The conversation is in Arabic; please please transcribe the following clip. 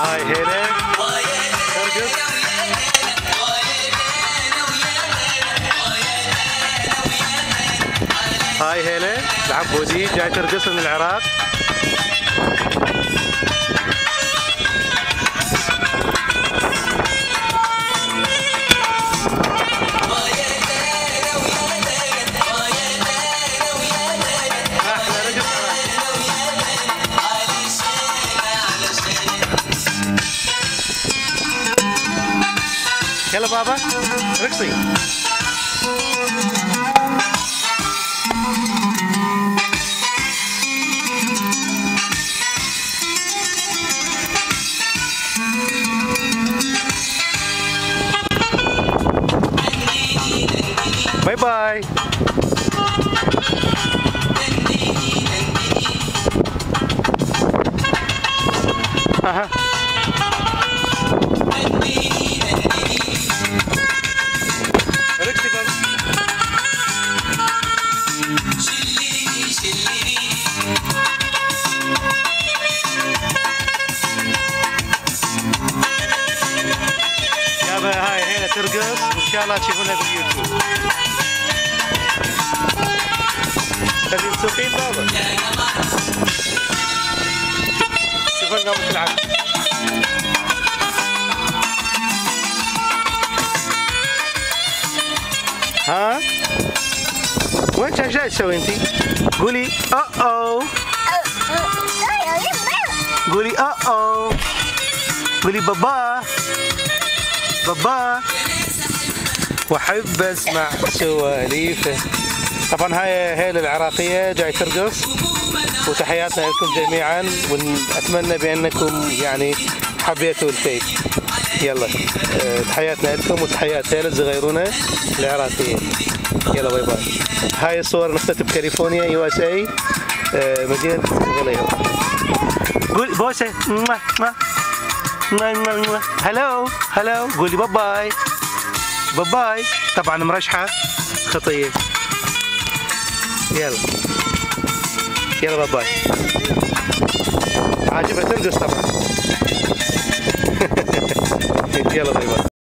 هاي هيلة ترقص. هاي هيلة العبودي جاي ترقص من العراق. يلا بابا رقصي. باي باي. اها رقصي بابا. يابا هاي هيلة ترقص وان شاء الله تشوفونها باليوتيوب. خلي تسوقين بابا. شوفوا لنا تلعب. ها؟ وين كان جاي تسوي انتي؟ قولي اوه. قولي اوه. قولي بابا. بابا. واحب اسمع سواليفه. طبعا هاي هيلة العراقية جاي ترقص، وتحياتنا لكم جميعا، ونتمنى بانكم يعني حبيتوا الكيك. يلا تحياتنا لكم وتحيات هيلة الصغيرونة العراقية. يلا باي باي. هاي الصور نختها بكاليفورنيا يو اس اي مدينة غليظ. قول بوسة. هلو هلو. قولي باي باي. باي باي. طبعا مرشحة خطية. يلا يلا باي باي. عاجبها ترقص طبعا. يلا باي باي.